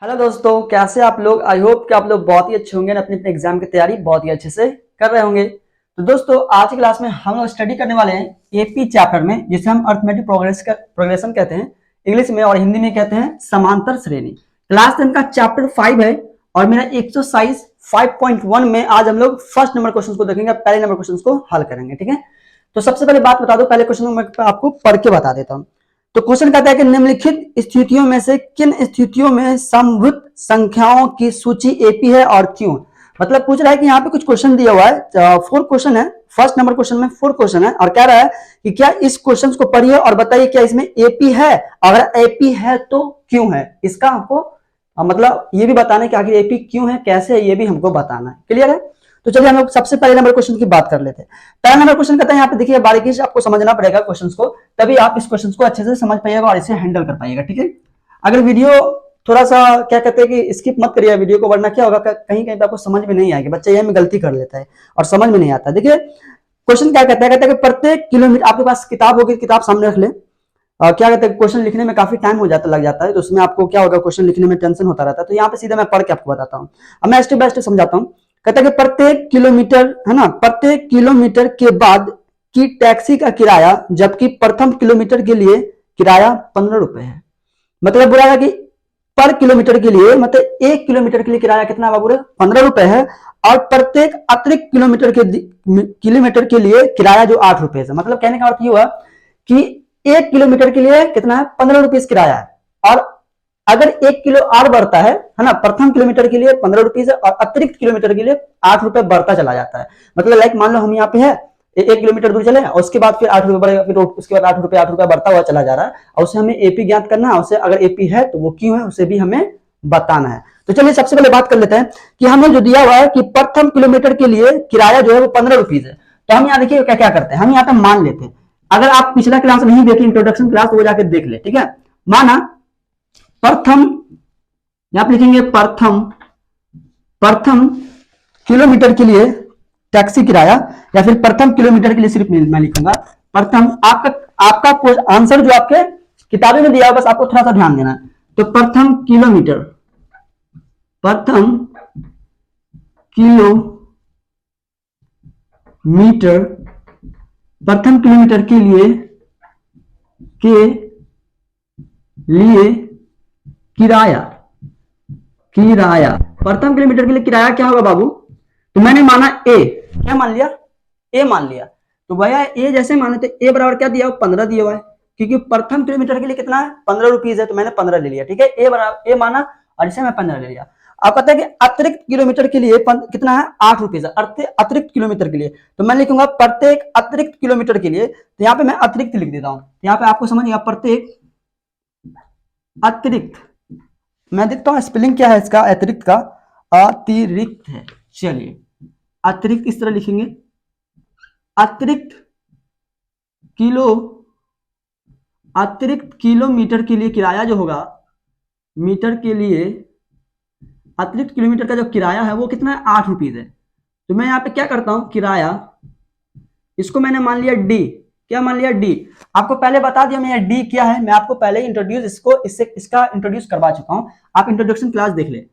Hello दोस्तों, कैसे आप लोग। आई होप कि आप लोग बहुत ही अच्छे होंगे, अपने अपने एग्जाम की तैयारी बहुत ही अच्छे से कर रहे होंगे। तो दोस्तों, आज की क्लास में हम लोग स्टडी करने वाले हैं एपी चैप्टर में, जिसे हम अर्थमेटिक प्रोग्रेशन कहते हैं इंग्लिश में, और हिंदी में कहते हैं समांतर श्रेणी। क्लास 10 का चैप्टर 5 है और मेरा एक्सरसाइज 5.1 में आज हम लोग फर्स्ट नंबर क्वेश्चन को देखेंगे, पहले नंबर क्वेश्चन को हल करेंगे। ठीक है, तो सबसे पहले बात बता दो, पहले क्वेश्चन मैं आपको पढ़ के बता देता हूँ। तो क्वेश्चन कहता है कि निम्नलिखित स्थितियों में से किन स्थितियों में समभुज संख्याओं की सूची एपी है और क्यों। मतलब पूछ रहा है कि यहाँ पे कुछ क्वेश्चन दिया हुआ है, 4 क्वेश्चन है। फर्स्ट नंबर क्वेश्चन में 4 क्वेश्चन है और कह रहा है कि क्या इस क्वेश्चन को पढ़िए और बताइए क्या इसमें एपी है, अगर एपी है तो क्यों है। इसका हमको मतलब ये भी बताना है कि आखिर एपी क्यों है, कैसे है, ये भी हमको बताना है। क्लियर है। तो चलिए हम लोग सबसे पहले नंबर क्वेश्चन की बात कर लेते हैं। पहला नंबर क्वेश्चन कहता है, यहाँ पे देखिए बारीकी से आपको समझना पड़ेगा क्वेश्चंस को, तभी आप इस क्वेश्चन को अच्छे से समझ पाइएगा और इसे हैंडल कर पाइएगा। ठीक है, अगर वीडियो थोड़ा सा क्या कहते हैं कि स्किप मत करिए वीडियो को, वरना क्या होगा कहीं कहीं पे आपको समझ में नहीं आएगी, बच्चा यह में गलती कर लेता है और समझ में नहीं आता। देखिए क्वेश्चन क्या कहता है, कहता है कि प्रत्येक किलोमीटर, आपके पास किताब होगी, किताब सामने रख ले। क्या कहते हैं, क्वेश्चन लिखने में काफी टाइम लग जाता है, तो उसमें आपको क्या होगा, क्वेश्चन लिखने में टेंशन होता रहता है। तो यहाँ पे सीधा मैं पढ़ के आपको बताता हूँ। अब मैं स्टेप बाय स्टेप समझाता हूँ। कहता है कि प्रत्येक किलोमीटर, है ना, प्रत्येक किलोमीटर के बाद की टैक्सी का किराया, जबकि प्रथम किलोमीटर के लिए किराया 15 रुपए है। मतलब बोला कि पर किलोमीटर के लिए, मतलब 1 किलोमीटर के लिए किराया कितना बाबू, 15 रुपए है, और प्रत्येक अतिरिक्त किलोमीटर के लिए किराया जो 8 रुपए है। मतलब कहने का अर्थ ये हुआ कि 1 किलोमीटर के लिए कितना है, 15 रुपीज किराया है, और अगर 1 किलो और बढ़ता है ना, प्रथम किलोमीटर के लिए 15 रुपीज है और अतिरिक्त किलोमीटर के लिए 8 रुपए बढ़ता चला जाता है। मतलब लाइक मान लो हम यहाँ पे है 1 किलोमीटर दूर चले और उसके बाद फिर 8 रुपए बढ़ेगा, फिर उसके बाद 8 रुपए बढ़ता हुआ चला जा रहा है, और उसे हमें एपी ज्ञात करना है। उसे अगर एपी है तो वो क्यों है, उसे भी हमें बताना है। तो चलिए सबसे पहले बात कर लेते हैं कि हमें जो दिया हुआ है कि प्रथम किलोमीटर के लिए किराया जो है वो 15 रुपीज है। तो हम यहाँ देखिए क्या क्या करते हैं, हम यहाँ पे मान लेते हैं, अगर आप पिछला क्लास नहीं देखे इंट्रोडक्शन क्लास, तो वो जाके देख ले। ठीक है, माना प्रथम, यहां पे लिखेंगे प्रथम किलोमीटर के लिए टैक्सी किराया, या फिर प्रथम किलोमीटर के लिए सिर्फ मैं लिखूंगा प्रथम। आपका आंसर जो आपके किताबें में दिया है, बस आपको थोड़ा सा ध्यान देना है। तो प्रथम किलोमीटर प्रथम किलोमीटर के लिए किराया प्रथम किलोमीटर के लिए किराया क्या होगा बाबू। तो मैंने माना ए, क्या मान लिया, ए मान लिया। तो भैया ए जैसे माने तो ए बराबर क्या दिया, 15 दिया हुआ है, क्योंकि प्रथम किलोमीटर के लिए कितना है, 15 रुपीज है, तो मैंने 15 ले लिया। ठीक है, ए बराबर ए माना और इसे मैं 15 ले लिया। आप कहते हैं कि अतिरिक्त किलोमीटर के लिए कितना है, 8 रुपीज है, अतिरिक्त किलोमीटर के लिए। तो मैं लिखूंगा प्रत्येक अतिरिक्त किलोमीटर के लिए, तो यहाँ पे मैं अतिरिक्त लिख देता हूँ। यहाँ पे आपको समझिएगा, प्रत्येक अतिरिक्त, मैं देखता हूँ स्पेलिंग क्या है इसका, अतिरिक्त का अतिरिक्त है। चलिए अतिरिक्त इस तरह लिखेंगे, अतिरिक्त किलोमीटर के लिए किराया जो होगा, मीटर के लिए अतिरिक्त किलोमीटर का जो किराया है वो कितना है, 8 रुपीज है। तो मैं यहाँ पे क्या करता हूं, किराया, इसको मैंने मान लिया डी। क्या मान लिया, डी। आपको पहले बता दिया मैं डी क्या है, मैं आपको पहले इंट्रोड्यूस इसका इंट्रोड्यूस करवा चुका हूं, आप इंट्रोडक्शन क्लास देख ले।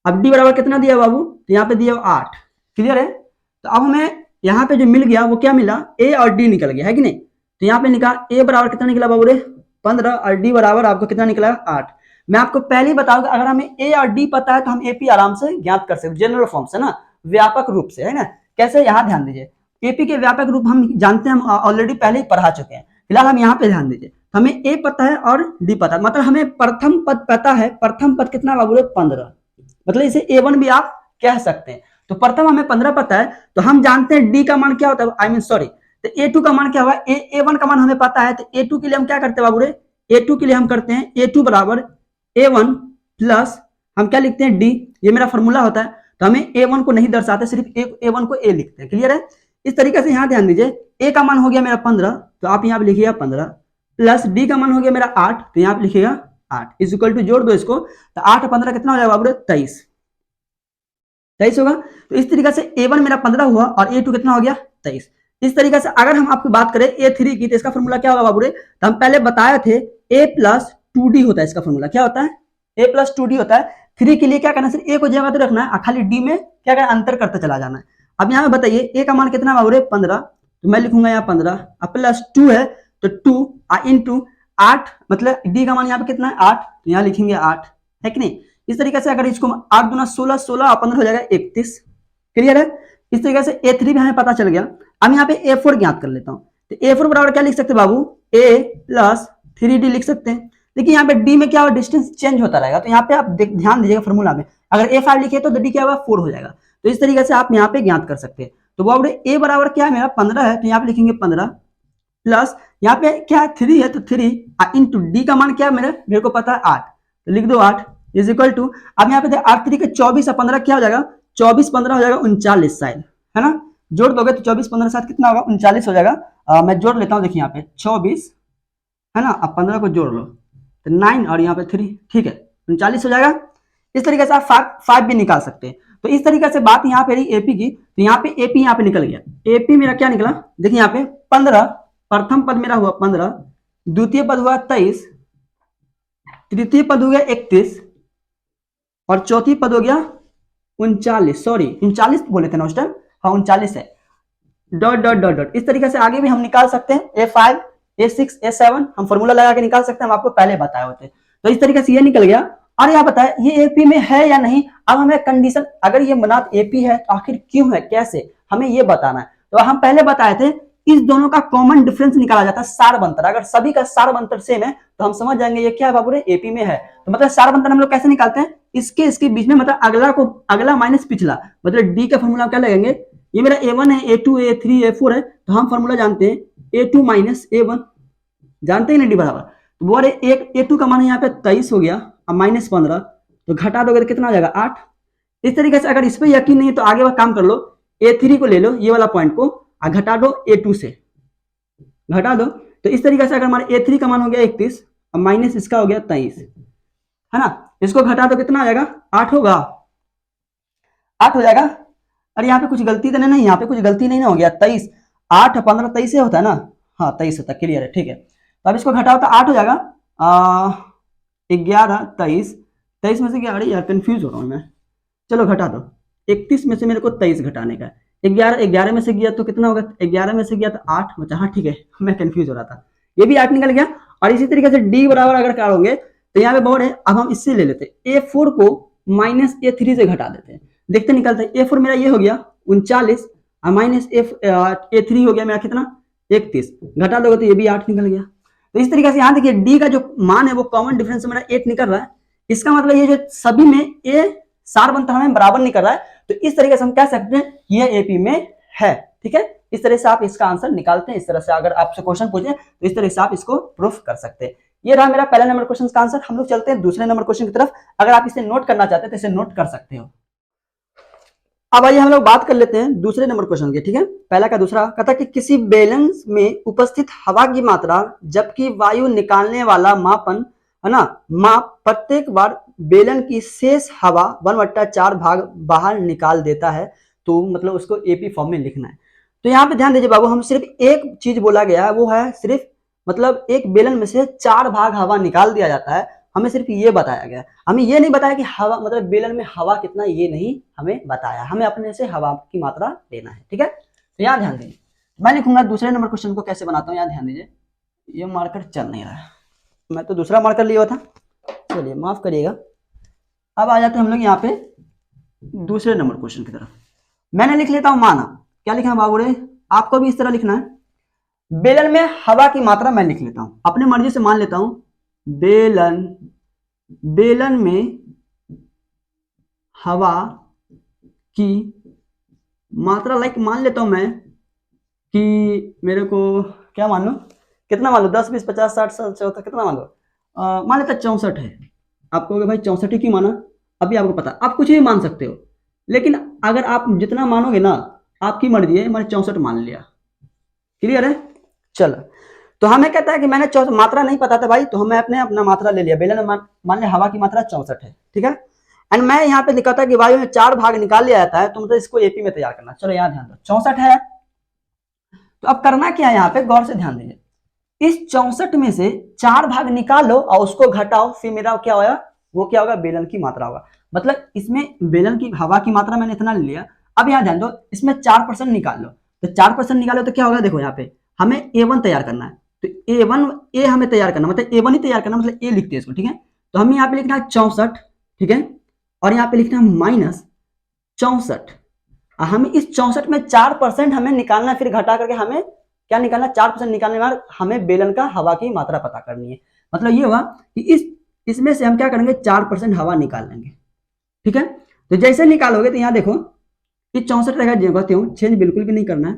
अब डी बराबर कितना दिया बाबू, तो यहाँ पे दिया 8। क्लियर है। तो अब हमें यहाँ पे जो मिल गया वो क्या मिला, ए और डी निकल गया है कि नहीं। तो यहाँ पे निकाल, ए बराबर कितना निकला बाबू रे, 15, और डी बराबर आपको कितना निकला, 8। मैं आपको पहले ही बताऊंगा, अगर हमें ए और डी पता है तो हम एपी आराम से ज्ञात कर सकते, जनरल फॉर्म से ना, व्यापक रूप से, है ना। कैसे, यहाँ ध्यान दीजिए, एपी के व्यापक रूप हम जानते हैं, हम ऑलरेडी पहले ही पढ़ा चुके हैं। फिलहाल हम यहाँ पे ध्यान दीजिए, हमें ए पता है और डी पता है, मतलब हमें प्रथम पद पता है। प्रथम पद कितना बाबू रे, 15, मतलब इसे A1 भी आप कह सकते हैं। तो प्रथम हमें 15 पता है, तो हम जानते हैं डी का मान क्या होता है, आई मीन सॉरी, तो A2 का मान क्या होगा, A1 का मान हमें पता है। तो A2 के लिए हम क्या करते हैं बाबू रे, A2 के लिए हम करते हैं A2 बराबर A1 प्लस हम क्या लिखते हैं, डी। ये मेरा फॉर्मूला होता है। तो हमें A1 को नहीं दर्शाते, सिर्फ A1 को A लिखते हैं। क्लियर है। इस तरीके से यहाँ ध्यान दीजिए, ए का मान हो गया मेरा 15, तो आप यहाँ पे लिखिएगा 15, प्लस डी का मान हो गया मेरा 8, तो यहाँ पे लिखिएगा 8, इज इक्वल टू, जोड़ दो इसको, तो 8 और 15 कितना हो जाएगा बाबू, 23 होगा। तो इस तरीके से A1 मेरा 15 हुआ और A2 कितना हो गया, 23। इस तरीके से अगर हम आपकी बात करें A3 की, तो इसका फॉर्मूला क्या होगा बाबू रे, तो हम पहले बताए थे A प्लस 2D होता है इसका फॉर्मूला। क्या होता है, a प्लस 2d होता है। 3 के लिए क्या करना है, सिर्फ a को जगह तो रखना है, खाली d में क्या करना, अंतर करते चला जाना है। अब यहाँ पे बताइए a का मान कितना है, 15, तो मैं लिखूंगा यहाँ 15, अब प्लस 2 है तो 2 इंटू 8, मतलब d का मान यहाँ पे कितना है 8, तो यहाँ लिखेंगे 8, है कि नहीं। इस तरीके से अगर इसको 8 दूना 16, 16 और 15 हो जाएगा 31, क्लियर है। इस तरीके से a3 भी हमें पता चल गया। अब यहाँ पे a4 ज्ञात कर लेता हूँ, तो a4 बराबर क्या लिख सकते हैं बाबू, a प्लस 3d लिख सकते हैं। देखिए यहाँ पे d में क्या होगा, डिस्टेंस चेंज होता रहेगा, तो यहाँ पे आप ध्यान दीजिएगा फॉर्मूला में, अगर a5 लिखे तो d क्या होगा 4 हो जाएगा, तो इस तरीके से आप यहाँ पे ज्ञात कर सकते हैं। तो बाबू a बराबर क्या है मेरा 15 है, तो यहाँ पे लिखेंगे 15 प्लस यहाँ पे क्या है 3 है, तो 3 इंटू d का मान क्या है मेरे को पता है 8, तो लिख दो 8 इज इक्वल टू, अब यहाँ पे 8 3 के 24 और 15 क्या हो जाएगा, 24 15 हो जाएगा 39 शायद, है ना। जोड़ दोगे तो 24 15 साथ कितना होगा, 39 हो जाएगा। मैं जोड़ लेता हूँ, देखिए यहाँ पे 24 है ना, अब 15 को जोड़ लो तो 9 और यहाँ पे 3, ठीक है 39 हो जाएगा। इस तरीके से आप 5 भी निकाल सकते हैं। तो इस तरीके से बात यहाँ पे रही एपी की, तो यहाँ पे एपी यहाँ पे निकल गया। एपी मेरा क्या निकला, देखिए यहाँ पे 15, प्रथम पद मेरा हुआ 15, द्वितीय पद हुआ 23, तृतीय पद हो गया 31 और चौथी पद हो गया 39, सॉरी 39 बोले थे ना उस टाइम, हाँ 39 है, डॉट डॉट डॉट डॉट। इस तरीके से आगे भी हम निकाल सकते हैं, A5 A6 A7 हम फॉर्मूला लगा के निकाल सकते हैं, हम आपको पहले बताए होते। तो इस तरीके से ये निकल गया। और यह बताए ये एपी में है या नहीं, अब हमें कंडीशन, अगर ये मनात एपी है तो आखिर क्यों है, कैसे, हमें ये बताना है। तो हम पहले बताए थे इस दोनों का कॉमन डिफरेंस निकाला जाता है सार बंतर, अगर सभी का सार बंतर सेम है तो हम समझ जाएंगे ये क्या है बाबू रे, एपी में है। तो मतलब सार बंतर हम लोग कैसे निकालते हैं, इसके बीच में मतलब अगला माइनस पिछला, मतलब डी का फॉर्मूला क्या लगेंगे, ये मेरा A1 है, A2 A3 A4 है, तो हम फॉर्मूला जानते हैं A2 माइनस A1, जानते हैं ना डी बराबर, तो वो एक A2 का मान यहाँ पे 23 हो गया, अब माइनस 15, तो घटा दोगे तो कितना हो जाएगा 8। इस तरीके से अगर इस पर यकीन नहीं तो आगे वह काम कर लो, A3 को ले लो ये वाला पॉइंट को और घटा दो A2 से, घटा दो, तो इस तरीके से अगर हमारे A3 का मान हो गया 31 और माइनस इसका हो गया 23, है ना, इसको घटा दो कितना आ जाएगा 8 होगा, 8 हो जाएगा। अरे यहाँ पे कुछ गलती तो नहीं, यहाँ पे कुछ गलती नहीं ना हो गया, 23 8 15 23 से होता है ना, हाँ 23 होता है, क्लियर है, ठीक है। तो अब इसको घटाओ तो 8 हो जाएगा, 11 23 में से क्या, अरे यार कंफ्यूज हो रहा हूँ मैं, चलो घटा दो, 31 में से मेरे को 23 घटाने का, 11 में से गया तो कितना होगा, 11 में से गया तो 8 बचा, हाँ ठीक है मैं कंफ्यूज हो रहा था, ये भी 8 निकल गया। और इसी तरीके से डी बराबर अगर करोगे तो यहाँ पे बहुत है, अब हम इससे ले लेते A4 को माइनस A3 से घटा देते हैं, देखते निकलते हैं। A4 मेरा ये हो गया 39 और माइनस A3 हो गया मेरा कितना 31, घटा दोगे तो ये भी 8 निकल गया। तो इस तरीके से यहाँ देखिए डी का जो मान है वो कॉमन डिफरेंस मेरा 8 निकल रहा है, इसका मतलब ये जो सभी में ए सार बनता हमें बराबर निकल रहा है, तो इस तरीके से हम कह सकते हैं ये एपी में है, ठीक है। इस तरह से आप इसका आंसर निकालते हैं, इस तरह से अगर आपसे क्वेश्चन पूछे तो इस तरह से आप इसको प्रूफ कर सकते हैं। ये रहा मेरा पहला नंबर क्वेश्चन का आंसर। हम लोग चलते हैं दूसरे नंबर क्वेश्चन की तरफ, अगर आप इसे नोट करना चाहते हैं तो इसे नोट कर सकते हो। अब आइए हम लोग बात कर लेते हैं दूसरे नंबर क्वेश्चन की, ठीक है। पहला का दूसरा कहता है कि किसी बैलेंस में उपस्थित हवा की मात्रा जबकि वायु निकालने वाला मापन है ना, माप प्रत्येक बार बेलन की शेष हवा 1/4 भाग बाहर निकाल देता है, तो मतलब उसको एपी फॉर्म में लिखना है। तो यहाँ पे ध्यान दीजिए बाबू, हम सिर्फ एक चीज बोला गया है, वो है सिर्फ मतलब एक बेलन में से 4 भाग हवा निकाल दिया जाता है, हमें सिर्फ ये बताया गया, हमें ये नहीं बताया कि हवा मतलब बेलन में हवा कितना, ये नहीं हमें बताया, हमें अपने से हवा की मात्रा लेना है, ठीक है। तो यहाँ ध्यान दीजिए, मैं लिखूंगा दूसरे नंबर क्वेश्चन को कैसे बनाता हूँ, यहाँ ध्यान दीजिए, ये मार्कर चल नहीं रहा है, मैं तो दूसरा मार्कर लिया था, चलिए माफ करिएगा। अब आ जाते हैं हम लोग यहाँ पे दूसरे नंबर क्वेश्चन की तरफ। मैंने लिख लेता हूँ माना, क्या लिखना है बाबू रे, आपको भी इस तरह लिखना है। बेलन में हवा की मात्रा मैं लिख लेता हूँ, अपनी मर्जी से मान लेता हूँ, बेलन में हवा की मात्रा लाइक मान लेता हूं मैं कि मेरे को क्या मान लो, कितना मान लो 10 20 50 60 74 कितना मान लो, मान लेता 64 है। आप कहोगे भाई 64 ही क्यों माना, अभी आपको पता, आप कुछ भी मान सकते हो, लेकिन अगर आप जितना मानोगे ना आपकी मर्जी है, मैंने 64 मान लिया, क्लियर है। चलो तो हमें कहता है कि मैंने मात्रा नहीं पता था भाई, तो हमें अपना मात्रा ले लिया, बेलन मान लिया हवा की मात्रा 64 है, ठीक है। एंड मैं यहाँ पे लिखा था कि वायु में 4 भाग निकाल लिया जाता है, तो मतलब इसको एपी में तैयार करना। चलो यहाँ ध्यान दो 64 है, तो अब करना क्या है, यहाँ पे गौर से ध्यान दीजिए, इस 64 में से 4 भाग निकालो और उसको घटाओ, फिर मेरा क्या होगा वो क्या होगा, बेलन की मात्रा होगा। मतलब इसमें बेलन की हवा की मात्रा मैंने इतना लिया। अब यहाँ ध्यान दो, इसमें 4% निकाल लो, तो 4% निकालो तो क्या होगा, देखो यहाँ पे हमें A1 तैयार करना है, तो A हमें तैयार करना, मतलब A1 ही तैयार करना, मतलब A लिखते हैं इसको, ठीक है। तो हमें यहाँ पे लिखना है 64, ठीक है, और यहाँ पे लिखना है -64। हमें इस 64 में 4% हमें निकालना, फिर घटा करके हमें क्या निकालना, 4% निकालने के बाद हमें बेलन का हवा की मात्रा पता करनी है। मतलब ये हुआ कि इसमें से हम क्या करेंगे, 4% हवा निकाल लेंगे, ठीक है। तो जैसे निकालोगे तो यहाँ देखो ये 64 रहेगा, जो कहते हो चेंज बिल्कुल भी नहीं करना है,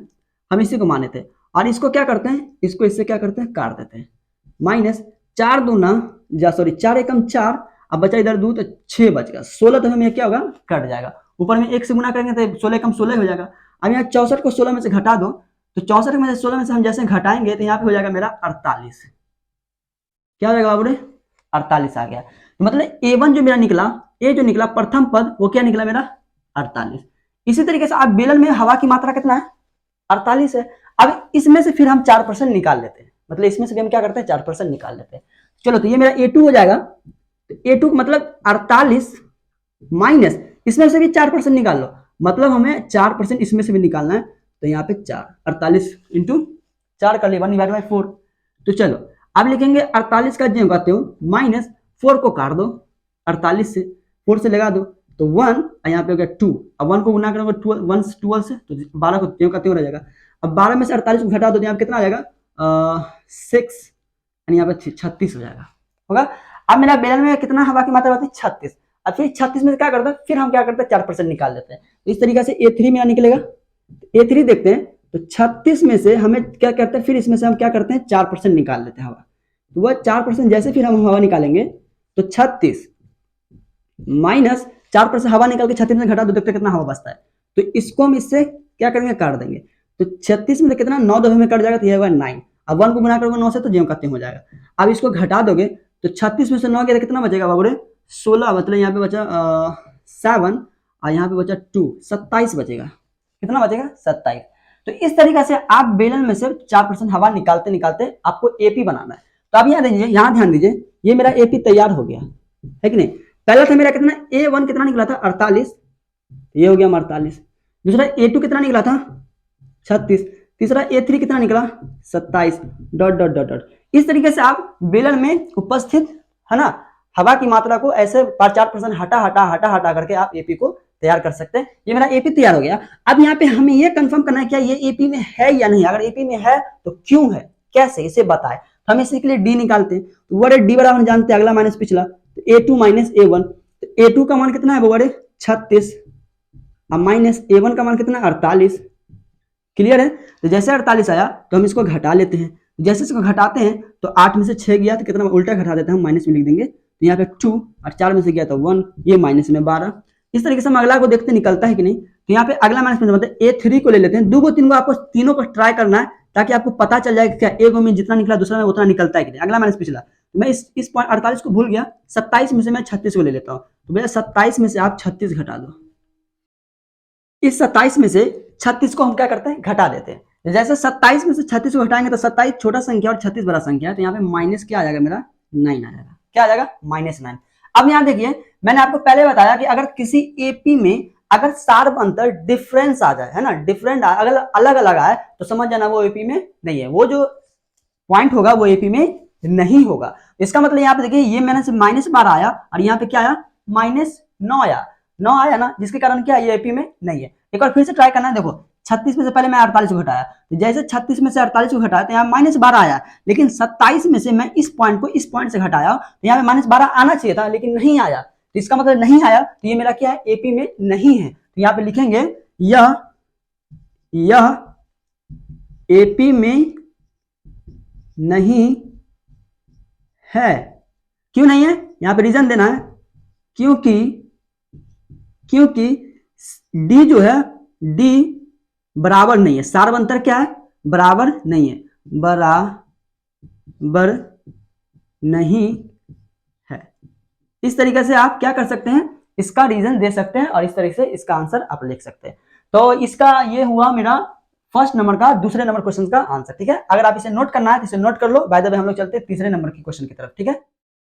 हम इसी को माने थे। और इसको क्या करते हैं, इसको इससे क्या करते हैं, काट देते हैं। -4 दूना 4 एकम 4, अब बचा इधर 2 तो 6 बच गया, 16 तो हमें क्या होगा, कट जाएगा। ऊपर में 1 से गुना करेंगे तो 16 कम 16 हो जाएगा। अब यहाँ 64 को 16 में से घटा दो, तो 64 में से 16 में से हम जैसे घटाएंगे तो यहाँ पे हो जाएगा मेरा 48। क्या हो जाएगा बाबू, 48 आ गया। तो मतलब A1 जो मेरा निकला, ए जो निकला प्रथम पद, वो क्या निकला मेरा, 48। इसी तरीके से आप बेलन में हवा की मात्रा कितना है, 48 है। अब इसमें से फिर हम 4% निकाल लेते हैं, मतलब इसमें से भी हम क्या करते हैं, 4% निकाल लेते हैं। चलो तो ये मेरा A2 हो जाएगा। तो A2 मतलब 48 माइनस इसमें से भी 4% निकाल लो, मतलब हमें 4% इसमें से भी निकालना है। तो यहाँ पे 4, 48 इंटू 4 कर लिया, 1/4। तो चलो अब लिखेंगे 48 का जो कहते हो -4 को काट दो, 48 से 4 से लगा दो तो 1, यहाँ पे हो गया 2। अब 1 को गुना करोगे 12 से, तो 12 को त्यों का त्यों रह जाएगा। अब 12 में से 48 को घटा दो तो यहाँ पे कितना आ जाएगा, 6, यानी यहाँ पे 36 हो जाएगा, होगा। अब मेरा बेलन में कितना हवा की मात्रा होती है, 36। अब फिर 36 में से क्या करते हैं, फिर हम क्या करते हैं, 4% निकाल लेते हैं। तो इस तरीके से A3 मेरा निकलेगा। A3 देखते हैं, तो 36 में से हमें क्या करते हैं, फिर इसमें से हम क्या करते हैं, 4% निकाल लेते हैं हवा। तो वह 4% जैसे फिर हम हवा निकालेंगे तो 36 माइनस 4% हवा निकाल के 36 में घटा दो, देखते कितना हवा बचता है। तो इसको हम इससे क्या करेंगे, काट देंगे। तो 36 में कितना, 9 दफे में कट जाएगा, तो यह होगा 9। अब 1 को गुना करोगे 9 से तो ज्यों का त्यों हो जाएगा। अब इसको घटा दोगे तो 36 में से 9 गया तो कितना बचेगा बाबू रे, 16, मतलब यहाँ पे बचा 7 और यहाँ पे बचा 2, 27 बचेगा। कितना बचेगा, 27। तो इस तरीके से आप बेलन में से 4% हवा निकालते निकालते आपको AP बनाना है। तो अब यहाँ ध्यान दीजिए, ये मेरा AP तैयार हो गया है कि नहीं। पहला था मेरा कितना, A1 कितना निकला था, 48, ये हो गया 48। दूसरा A2 कितना निकला था, 36। तीसरा A3 कितना निकला, 27, डॉट डॉट डॉट डॉट। इस तरीके से आप बेलन में उपस्थित है ना हवा की मात्रा को ऐसे 4% हटा हटा हटा हटा करके आप AP को तैयार कर सकते हैं। ये मेरा AP तैयार हो गया। अब यहाँ पे हमें ये कंफर्म करना है क्या ये AP में है या नहीं। अगर AP में है तो क्यों है, कैसे, इसे बताए। तो हम इसी के लिए D निकालते हैं। तो वर्ड D बराबर जानते हैं, अगला माइनस पिछला, तो A2 माइनस A1। तो A2 का मान कितना है वर्ड 36, अब माइनस A1 का मान कितना, 48। क्लियर है। तो जैसे 48 आया तो हम इसको घटा लेते हैं। जैसे इसको घटाते हैं तो 8 में से 6 गया तो कितना, उल्टा घटा देते हैं, हम माइनस में लिख देंगे। तो यहाँ पे 2 और 4 में से गया तो 1, ये माइनस में 12। इस तरीके से हम अगला को देखते निकलता है कि नहीं। तो यहाँ पे अगला माइनस में मतलब A3 को ले लेते हैं। 2 को 3 को आपको तीनों को ट्राई करना है ताकि आपको पता चल जाए कि क्या एक में जितना निकला दूसरा में उतना निकलता है कि नहीं। अगला माइनस पिछला, तो मैं इस पॉइंट 48 को भूल गया, 27 में से मैं 36 को ले लेता हूँ। तो भैया 27 में से आप 36 घटा दो। इस 27 में से 36 को हम क्या करते हैं, घटा देते हैं। जैसे 27 में से 36 को घटाएंगे तो 27 छोटा संख्या और 36 बड़ा संख्या है, तो यहाँ पे माइनस क्या आ जाएगा मेरा, 9 आ जाएगा। क्या आ जाएगा, -9। अब यहाँ देखिए, मैंने आपको पहले बताया कि अगर किसी AP में अगर सार्व अंतर डिफरेंस आ जाए, है ना, डिफरेंट अगर अलग अलग आए तो समझ जाना वो AP में नहीं है, वो जो पॉइंट होगा वो AP में नहीं होगा। इसका मतलब यहाँ पे देखिए, ये मैंने से -12 आया और यहाँ पे क्या आया, -9 आया, 9 आया ना, जिसके कारण क्या ये AP में नहीं है। एक बार फिर से ट्राई करना है। देखो 36 में से पहले मैं 48 को घटाया, तो जैसे 36 में से 48 को घटाया तो यहाँ -12 आया, लेकिन 27 में से मैं इस पॉइंट को इस पॉइंट से घटाया तो यहाँ पे -12 आना चाहिए था, लेकिन नहीं आया। तो इसका मतलब नहीं आया, तो ये मेरा क्या है, AP में नहीं है। तो यहाँ पे लिखेंगे यह AP में नहीं है। क्यों नहीं है, यहाँ पे रीजन देना है, क्योंकि D जो है, D बराबर नहीं है। सार्व अंतर क्या है, बराबर नहीं है, बराबर नहीं है। इस तरीके से आप क्या कर सकते हैं, इसका रीजन दे सकते हैं और इस तरीके से इसका आंसर आप लिख सकते हैं। तो इसका ये हुआ मेरा फर्स्ट नंबर का दूसरे नंबर क्वेश्चन का आंसर। ठीक है, अगर आप इसे नोट करना है तो इसे नोट कर लो। बाय द वे हम लोग चलते हैं तीसरे नंबर के क्वेश्चन की तरफ। ठीक है,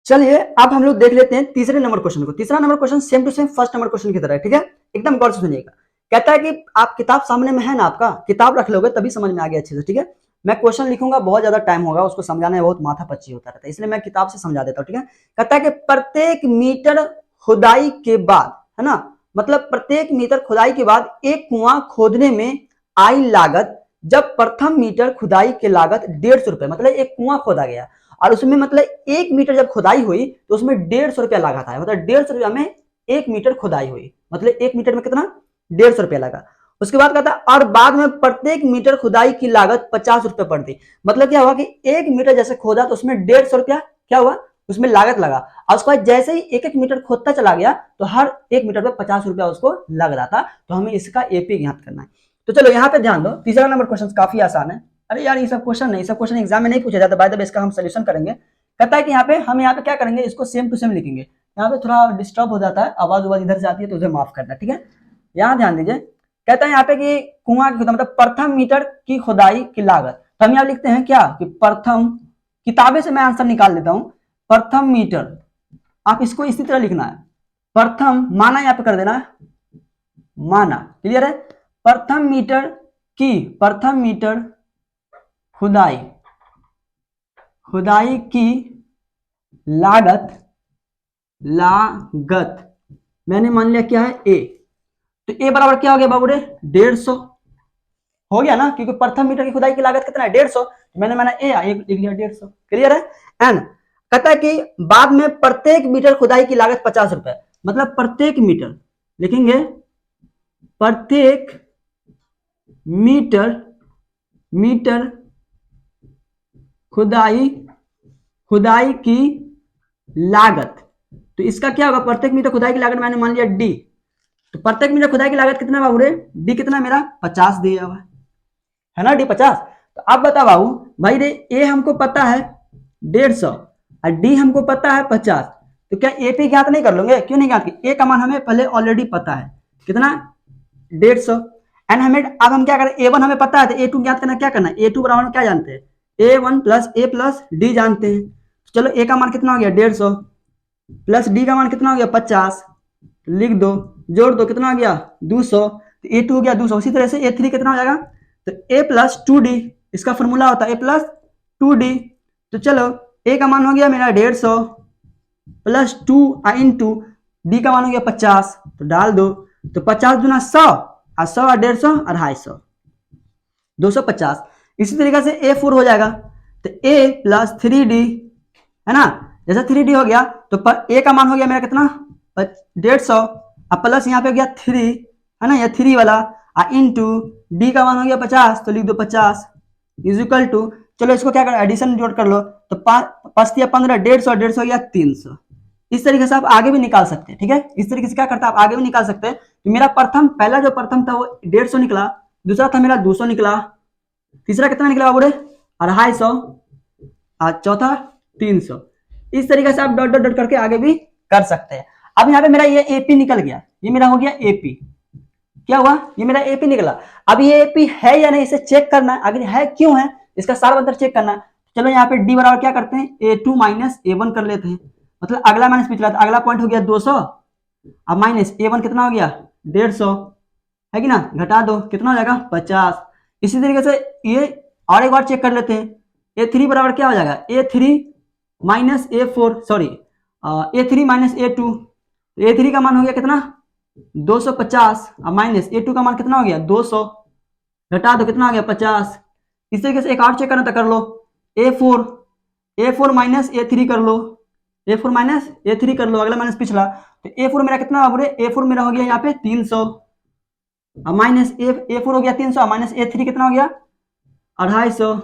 चलिए अब हम लोग देख लेते हैं तीसरे नंबर क्वेश्चन को। तीसरा number question same to same first number question की तरह है, ठीक है, एकदम गौर से सुनिएगा। कहता है कि आप किताब सामने में है ना, आपका किताब रख लोगे तभी समझ में आ गया अच्छे से, ठीक है। मैं क्वेश्चन लिखूंगा, बहुत ज्यादा टाइम होगा, उसको समझाने में बहुत माथा पच्ची होता रहता है, इसलिए मैं किताब से समझा देता हूँ, ठीक है। कहता है कि प्रत्येक मीटर खुदाई के बाद, है ना, मतलब प्रत्येक मीटर खुदाई के बाद एक कुआं खोदने में आई लागत, जब प्रथम मीटर खुदाई की लागत 150 रुपए, मतलब एक कुआं खोदा गया और उसमें मतलब 1 मीटर जब खुदाई हुई तो उसमें 150 रुपया लागत आया, मतलब 150 रुपया में 1 मीटर खुदाई हुई, मतलब 1 मीटर में कितना 150 रुपया लगा। उसके बाद कहता है और बाद में प्रत्येक मीटर खुदाई की लागत 50 रुपए पड़ती, मतलब क्या हुआ कि 1 मीटर जैसे खोदा तो उसमें 150 रुपया क्या हुआ, उसमें लागत लगा, और उसके बाद जैसे ही एक एक मीटर खोदता चला गया तो हर 1 मीटर पे 50 रुपया उसको लग रहा था। तो हमें इसका एपी ज्ञात करना है। तो चलो यहाँ पे ध्यान दो, तीसरा नंबर क्वेश्चन काफी आसान है। अरे यार ये सब क्वेश्चन नहीं, सब क्वेश्चन एग्जाम में नहीं पूछा जाता, बाय द वे इसका हम सोल्यूशन करेंगे। कहता है कि हम यहाँ पे क्या करेंगे, इसको सेम टू सेम लिखेंगे। यहाँ पे थोड़ा डिस्टर्ब हो जाता है, आवाज आवाज इधर से आती है तो उसे माफ करना, ठीक है। यहाँ ध्यान दीजिए, कहता है यहाँ पे कि कुआं की खुदाई मतलब प्रथम मीटर की खुदाई की लागत, तो हम यहाँ लिखते हैं क्या कि प्रथम, किताबें से मैं आंसर निकाल देता हूं, प्रथम मीटर, आप इसको इसी तरह लिखना है, प्रथम माना यहाँ पे कर देना है, माना, क्लियर है। प्रथम मीटर खुदाई की लागत मैंने मान लिया क्या है ए, तो ए बराबर क्या हो गया बाबू रे 150 हो गया ना, क्योंकि प्रथम मीटर की खुदाई की लागत कितना है 150, तो मैंने माना ए लिख लिया 150, क्लियर है। एंड कहता है कि बाद में प्रत्येक मीटर खुदाई की लागत 50 रुपए, मतलब प्रत्येक मीटर लिखेंगे, प्रत्येक मीटर खुदाई की लागत, तो इसका क्या होगा, प्रत्येक मीटर खुदाई की लागत मैंने मान लिया डी, तो प्रत्येक मीटर खुदाई की लागत कितना बाबू रे, डी कितना मेरा 50 दिया हुआ है ना, डी 50। तो अब बता बाबू भाई रे, ए हमको पता है 150 और डी हमको पता है 50, तो क्या एपी ज्ञात नहीं कर लोगे, क्यों नहीं ज्ञात की, ए का मान हमें पहले ऑलरेडी पता है कितना 150, एंड हमें अब हम क्या करें, ए1 हमें पता है तो ए2 ज्ञात करना, क्या करना है, ए2 बराबर क्या जानते हैं, ए1 प्लस ए प्लस डी जानते हैं। तो चलो ए का मान कितना हो गया 150 प्लस डी का मान कितना हो गया 50, लिख दो, जोड़ दो, कितना हो गया 200, तो ए2 हो गया 200। उसी तरह से ए3 कितना हो जाएगा, तो ए प्लस 2डी, इसका फॉर्मूला होता है ए प्लस 2डी, तो चलो ए का मान हो गया मेरा 150 प्लस 2 इंटू डी का मान हो गया 50, तो डाल दो, तो 50 दूना 100 और 100 और 150 250, 250। इसी तरीके से A4 हो जाएगा, तो A प्लस 3D है ना, जैसे 3D हो गया तो A का मान हो गया मेरा कितना 150 और प्लस यहाँ पे हो गया 3 है ना, यह 3 वाला, इंटू डी का मान हो गया 50, तो लिख दो 50 इज इक्वल टू, चलो इसको क्या कर एडिशन जोड़ कर लो, तो 5 या 15 150 150 हो गया 300। इस तरीके से आप आगे भी निकाल सकते हैं, ठीक है, इस तरीके से क्या करता है आप आगे भी निकाल सकते हैं। तो मेरा पहला जो प्रथम था वो 150 निकला, दूसरा था मेरा 200 निकला, तीसरा कितना निकला बोले 250 और चौथा 300। इस तरीके से आप डॉट डॉट डॉट करके आगे भी कर सकते हैं। अब यहाँ पे मेरा ये एपी निकल गया, ये मेरा हो गया एपी, क्या हुआ ये मेरा एपी निकला। अब ये एपी है या नहीं इसे चेक करना है, अगर है क्यों है इसका सारा अंतर चेक करना है। चलो यहाँ पे डी बराबर क्या करते हैं A2 माइनस A1 कर लेते हैं, मतलब अगला माइनस पिछला, तो अगला पॉइंट हो गया 200 अब माइनस A1 कितना हो गया 150 है कि ना, घटा दो कितना हो जाएगा 50। इसी तरीके से ये और एक बार चेक कर लेते हैं, A3 बराबर क्या हो जाएगा A3 minus A4 sorry A3 minus A2, A3 का मान हो गया कितना 250 और माइनस A2 का मान कितना हो गया 200, घटा दो कितना हो गया 50। इस तरीके से एक और चेक करना था कर लो, A4 माइनस A3 कर लो, A4 माइनस A3 कर लो, अगला माइनस पिछला, तो A4 मेरा कितना हो गया A4 मेरा हो गया यहाँ पे 300 और माइनस A4 हो गया 300 माइनस A3 कितना हो गया 250,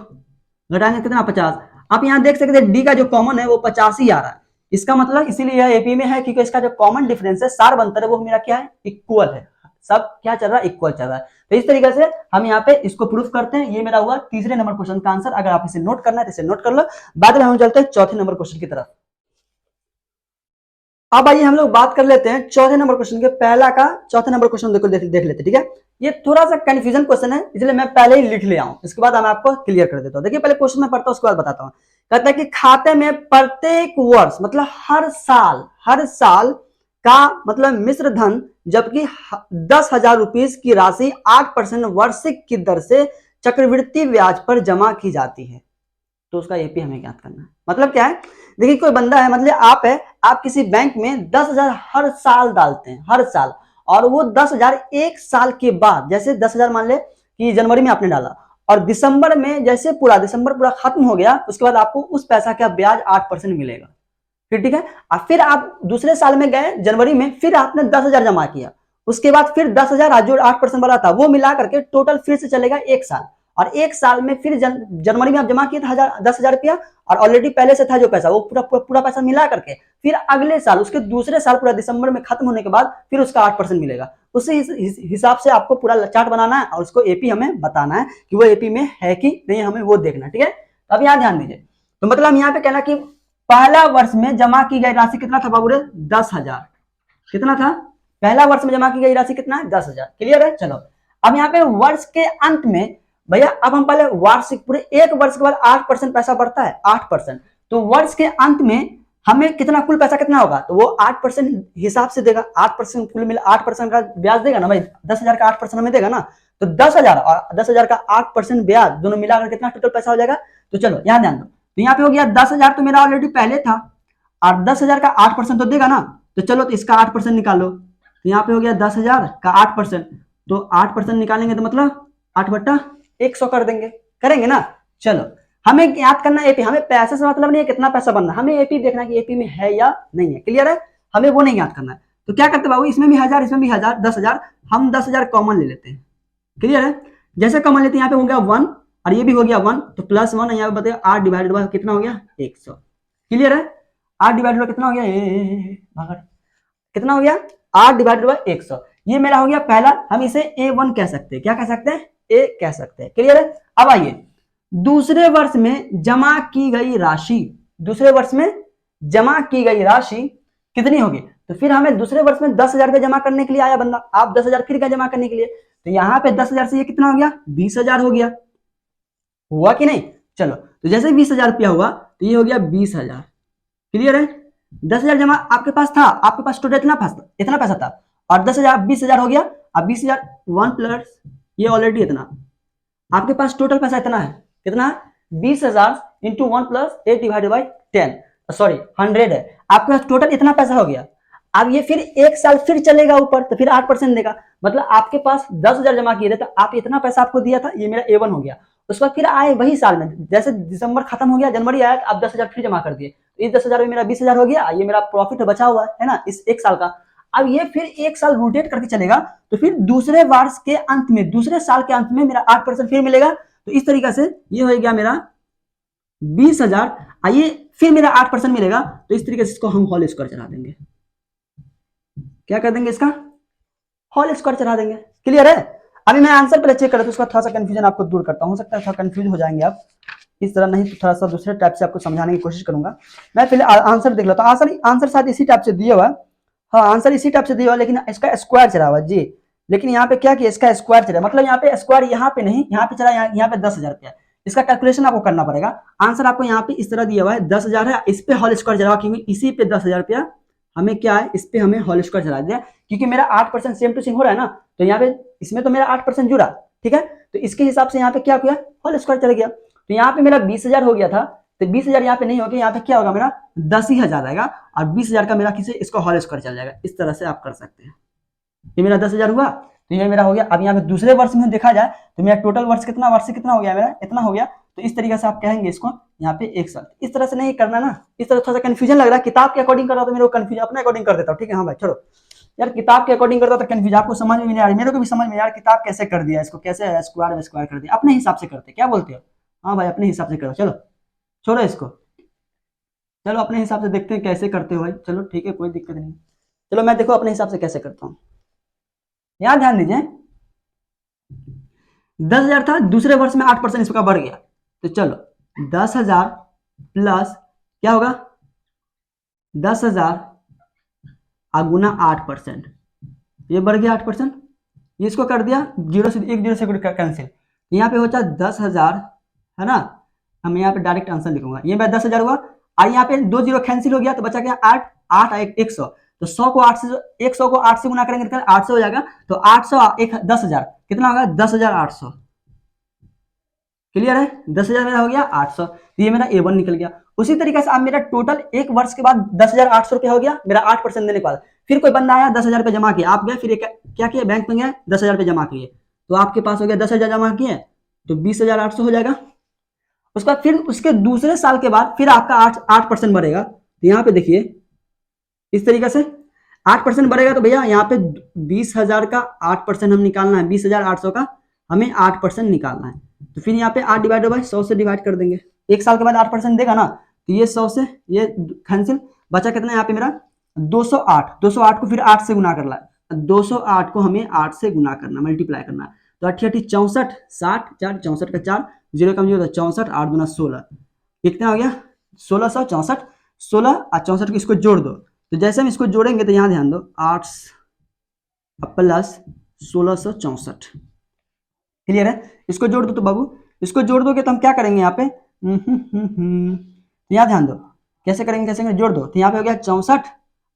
घटाएंगे कितना 50। आप यहाँ देख सकते हैं डी का जो कॉमन है वो 50 ही आ रहा है, इसका मतलब इसीलिए यह एपी में है क्योंकि इसका जो कॉमन डिफरेंस है सार बनता है वो मेरा क्या है इक्वल है, सब क्या चल रहा है इक्वल चल रहा है। तो इस तरीके से हम यहाँ पे इसको प्रूफ करते हैं। ये मेरा हुआ तीसरे नंबर क्वेश्चन का आंसर, अगर आप इसे नोट करना है तो इसे नोट कर लो। बाद में हम चलते हैं चौथे नंबर क्वेश्चन की तरफ। अब आइए हम लोग बात कर लेते हैं चौथे नंबर क्वेश्चन के, पहला का चौथे नंबर क्वेश्चन देखो देख लेते हैं, ठीक है। ये थोड़ा सा कंफ्यूजन क्वेश्चन है इसलिए मैं पहले ही लिख ले आऊं, इसके बाद मैं आपको क्लियर कर देता हूं। देखिए पहले क्वेश्चन में पढ़ता हूं उसके बाद बताता हूं। कहता है कि खाते में प्रत्येक वर्ष मतलब हर साल का मतलब मिश्र धन, जबकि 10,000 रुपीज की राशि 8% वार्षिक की दर से चक्रवृद्धि ब्याज पर जमा की जाती है। तो उसका एपी हमें ज्ञात करना है। मतलब क्या है, देखिए कोई बंदा है, मतलब आप है, आप किसी बैंक में 10,000 हर साल डालते हैं, हर साल, और वो 10,000 एक साल के बाद, जैसे 10,000 मान ले कि जनवरी में आपने डाला और दिसंबर में जैसे दिसंबर पूरा खत्म हो गया, उसके बाद आपको उस पैसा का ब्याज 8% मिलेगा। फिर ठीक है, और फिर आप दूसरे साल में गए जनवरी में, फिर आपने 10,000 जमा किया, उसके बाद फिर 10,000 जो 8% वाला था वो मिला करके टोटल फिर से चलेगा एक साल, और एक साल में फिर जनवरी में आप जमा किए थे 10,000 रुपया, और ऑलरेडी पहले से था जो पैसा वो पूरा पैसा मिला करके फिर अगले साल, उसके दूसरे साल पूरा दिसंबर में खत्म होने के बाद फिर उसका 8% मिलेगा। उसी हिसाब से आपको पूरा चार्ट बनाना है और उसको एपी हमें बताना है कि वो एपी में है कि नहीं, हमें वो देखना। ठीक है, अब यहाँ ध्यान दीजिए, तो मतलब हम यहाँ पे कहना कि पहला वर्ष में जमा की गई राशि कितना था बाबू रे? 10,000। कितना था? पहला वर्ष में जमा की गई राशि कितना है? 10,000। क्लियर है? चलो अब यहाँ पे वर्ष के अंत में भैया, अब हम पहले वार्षिक, पूरे एक वर्ष के बाद 8% पैसा बढ़ता है, 8%। तो वर्ष के अंत में हमें कितना कुल पैसा कितना होगा, तो वो 8% हिसाब से देगा, 8% कुल मिला 8% का ब्याज देगा ना भाई, 10,000 का 8% हमें देगा ना, तो 10,000 और 10,000 का 8% ब्याज दोनों मिलाकर कितना टोटल पैसा हो जाएगा। तो चलो यहाँ ध्यान दो, तो यहाँ पे हो गया 10,000 तो मेरा ऑलरेडी पहले था, और 10,000 का 8% तो देगा ना, तो चलो तो इसका 8% निकालो, तो यहाँ पे हो गया 10,000 का 8%, तो 8% निकालेंगे तो मतलब 8/100 कर देंगे, करेंगे ना। चलो हमें याद करना एपी, हमें पैसे से मतलब नहीं है कितना पैसा बनना, हमें एपी देखना कि एपी में है या नहीं है। क्लियर है? हमें वो नहीं याद करना है। तो क्या करते बाबू, इसमें भी 1,000 इसमें भी 1,000, 10,000, हम 10,000 कॉमन ले लेते हैं। क्लियर है? जैसे कॉमन लेते हैं, यहाँ पे हो गया 1 और ये भी हो गया 1, तो +1 यहाँ पे बताइए 8 डिवाइडेड बाय कितना हो गया? 100। क्लियर है? 8 डिवाइडेड बाय कितना हो गया? कितना हो गया? 8 डिवाइडेड बाय 100। ये मेरा हो गया पहला, हम इसे A1 कह सकते हैं। क्या कह सकते हैं? ए कह सकते हैं। क्लियर है? अब आइए दूसरे वर्ष में जमा की गई राशि, दूसरे वर्ष में जमा की गई राशि कितनी होगी, तो फिर हमें दूसरे वर्ष में 10,000 रुपए जमा करने के लिए आया बंदा, आप 10,000 फिर क्या जमा करने के लिए, तो यहाँ पे 10,000 से ये कितना हो गया? 20,000 हो गया। हुआ कि नहीं? चलो तो जैसे 20,000 रुपया हुआ तो ये हो गया 20,000। क्लियर है? 10,000 जमा आपके पास था, आपके पास टोटल इतना पैसा था, और 10,000 20,000 हो गया। अब 20,000 1 प्लस ये ऑलरेडी इतना, आपके पास टोटल पैसा इतना है, कितना है? 20,000 into 1 plus 8 divided by 10, sorry 100 है, आपके पास टोटल इतना पैसा हो गया। अब ये फिर एक साल फिर चलेगा ऊपर, तो फिर 8% देगा, मतलब आपके पास 10,000 जमा किए थे, तो आप इतना पैसा आपको दिया था, ये मेरा A1 हो गया। उसके बाद फिर आए वही साल में, जैसे दिसंबर खत्म हो गया, जनवरी आया, आप 10,000 फिर जमा कर दिए, इस 10,000 में मेरा 20,000 हो गया, ये मेरा प्रॉफिट बचा हुआ है ना इस एक साल का। अब ये फिर एक साल रोटेट करके चलेगा, तो फिर दूसरे वर्ष के अंत में, दूसरे साल के अंत में मेरा 8% फिर मिलेगा। तो इस तरीके से ये हो गया मेरा 20,000, आइए फिर मेरा 8% मिलेगा, तो इस तरीके से इसको हम होल स्क्वायर चढ़ा देंगे। क्या कर देंगे? इसका होल स्क्वायर चढ़ा देंगे। क्लियर है? अभी मैं आंसर पहले चेक करता हूं, उसका थोड़ा सा कंफ्यूजन आपको दूर करता हूं, हो सकता है थोड़ा कंफ्यूज हो जाएंगे आप, इस तरह नहीं तो थोड़ा सा दूसरे टाइप से आपको समझाने की कोशिश करूंगा। मैं पहले आंसर देख लेता हूं, आंसर शायद इसी टाइप से दिया हुआ, हाँ आंसर इसी टाइप से दिया हुआ, लेकिन इसका स्क्वायर चढ़ा हुआ जी, लेकिन यहाँ पे क्या किया, इसका स्क्वायर चला, मतलब यहाँ पे स्क्वायर यहाँ पे नहीं, यहाँ पे चला, यहाँ पे 10,000 रुपया, इसका कैलकुलेशन आपको करना पड़ेगा। आंसर आपको यहाँ पे इस तरह दिया हुआ है, 10,000 है, इस पे होल स्क्वायर चढ़ा, क्योंकि इसी पे 10,000 रुपया हमें क्या है, इस पे हमें होल स्क्वायर चढ़ा दिया, क्योंकि मेरा 8% सेम टू सेम हो रहा है ना, तो यहाँ पे इसमें तो मेरा 8% जुड़ा, ठीक है, तो इसके हिसाब से यहाँ पे क्या किया, होल स्क्वायर चल गया। तो यहाँ पे मेरा 20,000 हो गया था, तो 20,000 यहाँ पे नहीं होगा, यहाँ पे क्या होगा मेरा 10,000 आएगा, और 20,000 का मेरा किसी इसको होल स्क्वायर चल जाएगा। इस तरह से आप कर सकते हैं। ये मेरा 10,000 हुआ, तो ये मेरा हो गया। अब यहाँ पे दूसरे वर्ष में देखा जाए तो मेरा टोटल वर्ष कितना, वर्ष कितना हो गया मेरा, इतना हो गया, तो इस तरीके से आप कहेंगे इसको यहाँ पे एक साल। इस तरह से नहीं करना ना, इस तरह थोड़ा सा कंफ्यूजन लग रहा है, किताब के अकॉर्डिंग कर रहा हूँ तो मेरे को कंफ्यूजन अपने अकॉर्डिंग कर देता हूँ, ठीक है। हाँ भाई छोड़ो यार, किताब के अकॉर्डिंग करता तो कंफ्यूज, आपको समझ में नहीं आ रही, मेरे को भी समझ में यार, किताब कैसे कर दिया, इसको कैसे स्क्वायर स्क्वायर कर दिया, अपने हिसाब से करते, क्या बोलते हो? हाँ भाई अपने हिसाब से करो, चलो छोड़ो इसको, चलो अपने हिसाब से देखते हैं कैसे करते हो भाई, चलो ठीक है कोई दिक्कत नहीं। चलो मैं देखो अपने हिसाब से कैसे करता हूँ, यहाँ ध्यान दीजिए। 10,000 था, दूसरे वर्ष में 8% इसका बढ़ गया, तो चलो 10,000 प्लस क्या होगा, 10,000 गुना 8%, ये बढ़ गया 8%, ये इसको कर दिया जीरो से, एक जीरो से कैंसिल, यहाँ पे होता है 10,000 है ना, हम यहाँ पे डायरेक्ट आंसर लिखूंगा। ये मेरा 10,000 हुआ। और यहाँ पे 2 जीरो कैंसिल हो गया तो बचा क्या 8, 8 100। तो 100 को 8 से 100 को 8 से गुना करेंगे तो 800 हो जाएगा। तो 800 एक 10,000 कितना होगा 10,800। क्लियर है, 10,000 मेरा हो गया 800। तो ये मेरा A1 निकल गया। उसी तरीके से अब मेरा टोटल एक वर्ष के बाद 10,800 रुपया हो गया मेरा 8% देने के बाद। फिर कोई बंदा आया 10,000 रुपये जमा किया, आप गए फिर क्या किया बैंक में गए 10,000 रुपये जमा किए, तो आपके पास हो गया 10,000 जमा किए तो 20,800 हो जाएगा। उसके बाद फिर उसके दूसरे साल के बाद फिर आपका 8% बढ़ेगा। तो यहाँ पे देखिए इस तरीके से 8% बढ़ेगा तो भैया यहाँ पे 20,000 का 8% हम निकालना है, 20,800 का हमें 8% निकालना है। तो फिर यहाँ पे 8 डिवाइड बाई 100 से डिवाइड कर देंगे। एक साल के बाद 8% देगा ना, तो ये 100 से ये कैंसिल, बचा कितना यहाँ पे मेरा 208। 208 को फिर 8 से गुना करना है, 208 को हमें 8 से गुना करना, मल्टीप्लाई करना। तो 8 64, 60 4 64 का 4 जीरो कम जीरो 64, 8 दूना 16, कितना हो गया 1664। 16 और 64 को इसको जोड़ दो, तो जैसे हम इसको जोड़ेंगे तो यहाँ ध्यान दो 8 प्लस 1664। क्लियर है, इसको जोड़ दो तो बाबू, इसको जोड़ दोगे तो हम क्या करेंगे यहाँ पे यहाँ ध्यान दो कैसे करेंगे, कैसे करेंगे जोड़ दो। तो यहाँ पे हो गया 64,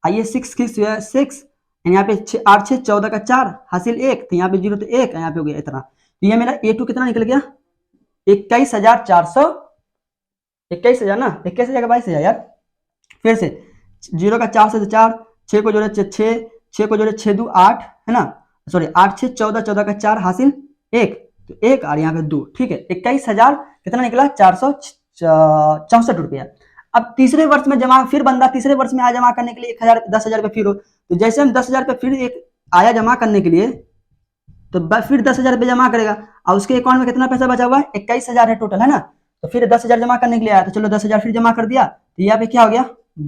आइए 6 यहाँ पे 8 6 14 का 4 हासिल 1, तो यहाँ पे 0 तो 1, यहाँ पे हो गया इतना। तो ये मेरा A2 कितना निकल गया 21,400, 21,000 ना, 21,000 का 22,000 यार। फिर से 0 का 4 से 4, 6 को जोड़े 6, 6 को जोड़े 6 2 8 है ना, सॉरी 8 6 14, 14 का 4 हासिल 1, तो 1 और यहाँ पे 2, ठीक है 21,000 कितना निकला 464 रुपया। अब तीसरे वर्ष में जमा, फिर बंदा तीसरे वर्ष में आया जमा करने के लिए 10,000 रुपये फिर हो, तो जैसे हम 10,000 रुपये फिर एक आया जमा करने के लिए, तो फिर 10,000 रुपये जमा करेगा और उसके अकाउंट में कितना पैसा बचा हुआ है 21,000 है टोटल है ना, तो फिर 10,000 जमा करने के लिए आया, तो चलो 10,000 फिर जमा कर दिया, तो यहाँ पे क्या हो गया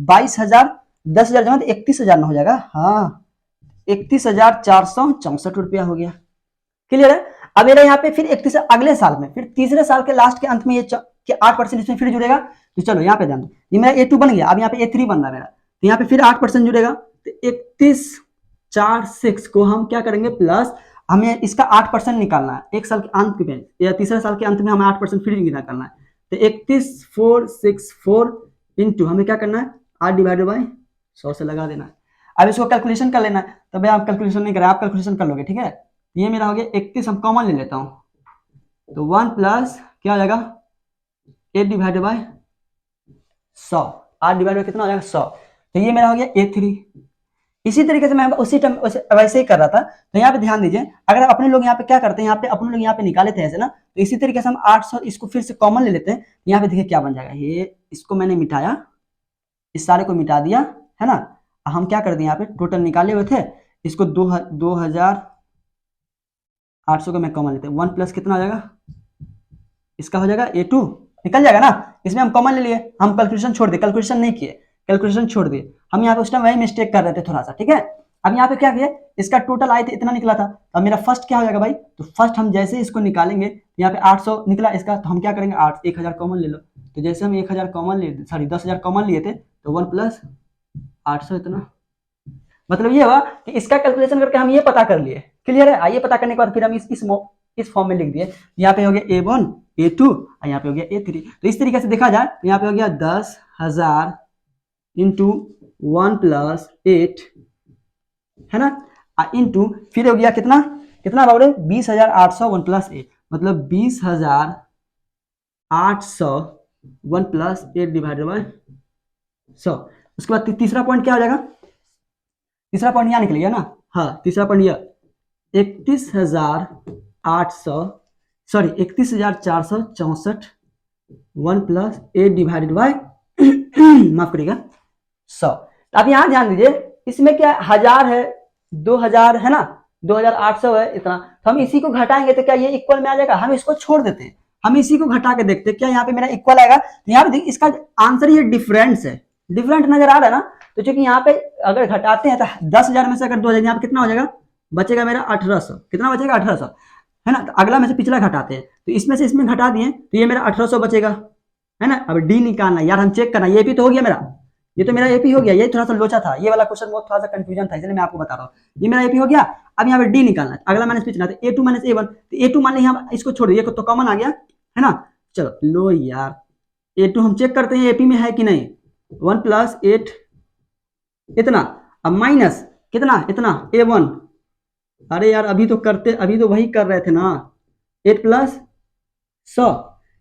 22,000, 10,000 जमा तो 31,000 ना हो जाएगा, हाँ 31,464 रुपया हो गया। क्लियर है। अब मेरा यहाँ पे फिर 31 अगले साल में, फिर तीसरे साल के लास्ट के अंत में ये 8% इसमें फिर जुड़ेगा। तो चलो यहाँ पे ध्यान दो, ये मेरा A2 बन गया, अब यहाँ पे A3 बन रहा है मेरा, तो यहाँ पे फिर 8% जुड़ेगा। तो 31,406 को हम क्या करेंगे प्लस, हमें इसका 8% निकालना है एक साल के अंत में, या तीसरे साल के अंत में हमें 8% फिर गिना करना है। तो 31,464 इंटू हमें क्या करना है 8 डिवाइडेड बाई 100 से लगा देना है। अब इसको कैलकुलेशन कर लेना है, तो भाई आप कैलकुलेशन नहीं करें, आप कैलकुलेशन कर लोगे, ठीक है। ये मेरा हो गया 31, हम कॉमन ले लेता हूँ, तो 1 प्लस क्या हो जाएगा 8 डिवाइडेड बाई 100, 8 डिवाइड बाई कितना हो जाएगा 100, तो ये मेरा हो गया A3। इसी तरीके से मैं उसी टाइम वैसे ही कर रहा था। तो यहाँ पे ध्यान दीजिए, अगर अपने लोग यहाँ पे क्या करते हैं, यहाँ पे अपने लोग यहाँ पे निकाले थे ऐसे ना, तो इसी तरीके से हम 800 इसको फिर से कॉमन ले लेते हैं। यहाँ पे देखिए क्या बन जाएगा, ये इसको मैंने मिटाया, इस सारे को मिटा दिया है ना, हम क्या कर दिए यहाँ पे टोटल निकाले हुए थे, इसको 2,800 को मैं कॉमन लेते हैं, 1 प्लस कितना हो जाएगा इसका हो जाएगा A2 निकल जाएगा ना, इसमें हम कॉमन ले लिए, हम कैलकुलेशन छोड़ दिए, कैलकुलेशन नहीं किए, कैलकुलेशन छोड़ दिए हम यहाँ पे, उस टाइम वही मिस्टेक कर रहे थे थोड़ा सा, ठीक है। अब यहाँ पे क्या किया, इसका टोटल आए थे इतना निकला था, तो अब मेरा फर्स्ट क्या हो जाएगा भाई, तो फर्स्ट हम जैसे इसको निकालेंगे, यहाँ पे 800 निकला इसका, तो हम क्या करेंगे 1,000 कॉमन ले लो, तो जैसे हम 1,000 कॉमन लिए, सॉरी 10,000 कॉमन लिए थे, तो 1 प्लस 800 इतना, मतलब ये हुआ कि इसका कैलकुलेशन करके हम ये पता कर लिए। क्लियर है, आइए पता करने के बाद फिर हम इस फॉर्म में लिख दिए, यहाँ पे हो गया A1 A2 और यहाँ पे हो गया A3। तो इस तरीके से देखा जाए तो यहाँ पे हो गया 10,000 इंटू 1 प्लस 8 है ना, इंटू फिर हो गया कितना कितना बाबू 20,800 1 प्लस 8, मतलब 20,800 1 प्लस 8 डिवाइडेड बाय 100। उसके बाद तीसरा पॉइंट क्या हो जाएगा, तीसरा पॉइंट यहाँ निकल गया ना, हाँ तीसरा पॉइंट यह 31,464 1 प्लस 8 डिवाइडेड बाय माफ करिएगा 100। अब यहाँ ध्यान दीजिए, इसमें क्या 1000 है 2,000 है ना, 2,800 है इतना, तो हम इसी को घटाएंगे तो क्या ये इक्वल में आ जाएगा, हम इसको छोड़ देते हैं, हम इसी को घटा के देखते हैं क्या यहाँ पे मेरा इक्वल आएगा। तो यहाँ पे देखिए इसका आंसर ये डिफरेंस है, डिफरेंट नजर आ रहा है ना, तो चूंकि यहाँ पे अगर घटाते हैं तो 10,000 में से अगर 2,000 यहाँ पे कितना हो जाएगा, बचेगा मेरा 1,800, कितना बचेगा 1,800 है ना, तो अगला में से पिछला घटाते हैं, तो इसमें से इसमें घटा दिए तो ये मेरा 1,800 बचेगा है ना। अब डी निकालना यार, हम चेक करना, ये भी तो हो गया मेरा, ये तो मेरा एपी हो गया, ये थोड़ा सा लोचा था, ये वाला क्वेश्चन बहुत थोड़ा सा कंफ्यूजन था, इसलिए मैं आपको बता रहा हूँ, ये मेरा एपी हो गया। अब यहाँ पे डी निकालना है, अगला माइनस पिछला, तो A2 माइनस A1, तो A2 मान लिया इसको छोड़ दिए, तो कॉमन आ गया है ना। चलो लो यार, A2 हम चेक करते हैं AP में है कि नहीं। 1 प्लस 8 इतना, अब माइनस कितना, इतना A1। अरे यार अभी तो वही कर रहे थे ना, 8 प्लस 100।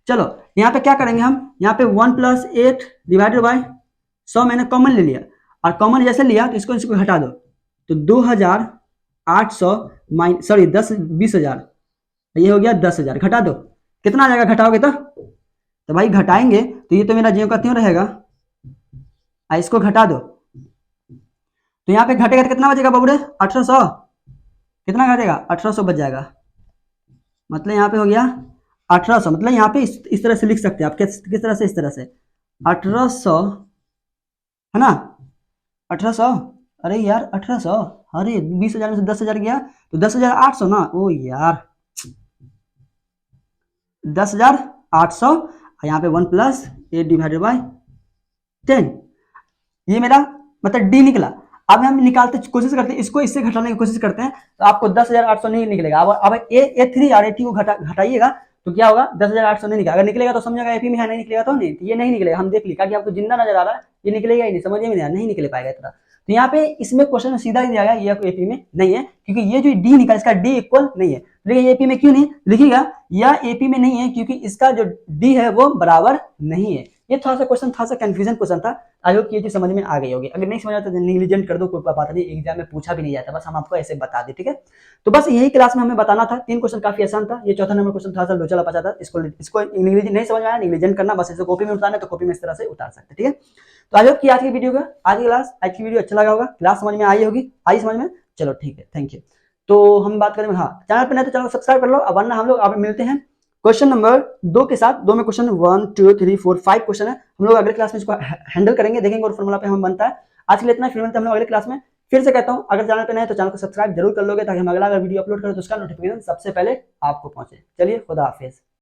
चलो यहाँ पे क्या करेंगे हम, यहाँ पे 1 प्लस 8 डिवाइडेड बाय 100 मैंने कॉमन ले लिया, और कॉमन जैसे लिया तो इसको हटा दो, तो 2800 सॉरी 20,000, ये हो गया 10,000। घटा दो, कितना आ जाएगा घटाओगे तो भाई घटाएंगे तो ये तो मेरा ज्यों का त्यों रहेगा, इसको घटा दो तो यहाँ पे घटेगा तो कितना बचेगा बबुरे, 1800। कितना घटेगा, 1800 बच जाएगा। मतलब यहाँ पे हो गया 1800, मतलब यहाँ पे इस तरह से लिख सकते हैं आप, किस तरह से, इस तरह से 1800 है ना, 1800। अरे यार 1800, अरे 20,000 में से 10,000 गया तो 10,800 ना, ओ यार 10,800। यहाँ पे 1 प्लस 8 डिवाइडेड बाय 10, ये मेरा मतलब डी निकला। अब हम निकालते कोशिश करते हैं, इसको इससे घटाने की कोशिश करते हैं तो आपको 10,800 नहीं निकलेगा। अब A3 और A2 को घटाइएगा तो क्या होगा, 10,800 नहीं निकलेगा। अगर निकलेगा तो समझेगा AP में है, नहीं निकलेगा तो नहीं, तो ये नहीं निकलेगा। हम देख लिया कि आपको जिंदा नजर आ रहा है, ये निकलेगा ही नहीं, समझ में नहीं निकल पाएगा इतना। तो यहाँ पे इसमें क्वेश्चन सीधा दिया गया, ये AP में नहीं है, क्योंकि ये जो डी निकला इसका डी इक्वल नहीं है। लेकिन AP में क्यों नहीं लिखिएगा, यह AP में नहीं है क्योंकि इसका जो डी है वो बराबर नहीं है। ये थोड़ा सा क्वेश्चन, थोड़ा सा कंफ्यूजन क्वेश्चन था। आई होप ये चीज समझ में आ गई होगी। अगर नहीं समझ आता तो निग्लिजेंट कर दो, कोई बात नहीं, एग्जाम में पूछा भी नहीं जाता, बस हम आपको ऐसे बता दें, ठीक है। तो बस यही क्लास में हमें बताना था। 3 क्वेश्चन काफी आसान था, ये चौथा नंबर क्वेश्चन थोड़ा सा लोचा लपाचा था, इसको इंग्लिश नहीं समझ में आया, निग्लिजेंट करना, बस इसे कॉपी में उतारना तो कॉपी में इस तरह से उतार सकते, ठीक है। तो आई होप कि आज की वीडियो का, आज की क्लास, आज की वीडियो अच्छा लगा होगा, क्लास समझ में आई होगी, आई समझ में, चलो ठीक है, थैंक यू। तो हम बात करें, हाँ चैनल पर नहीं तो चैनल को सब्सक्राइब कर लो, वरना हम लोग अब मिलते हैं क्वेश्चन नंबर 2 के साथ। 2 में क्वेश्चन 1 2 3 4 5 क्वेश्चन है, हम लोग अगले क्लास में इसको हैंडल करेंगे, देखेंगे और फॉर्मूला पे हम बनता है। आज के लिए इतना, फिर मिलते हैं हम लोग अगले क्लास में। फिर से कहता हूं, अगर चैनल पे नए तो चैनल को सब्सक्राइब जरूर कर लोगे, ताकि हम अगला अगर वीडियो अपलोड करें तो उसका नोटिफिकेशन सबसे पहले आपको पहुंचे। चलिए, खुदा हाफिज।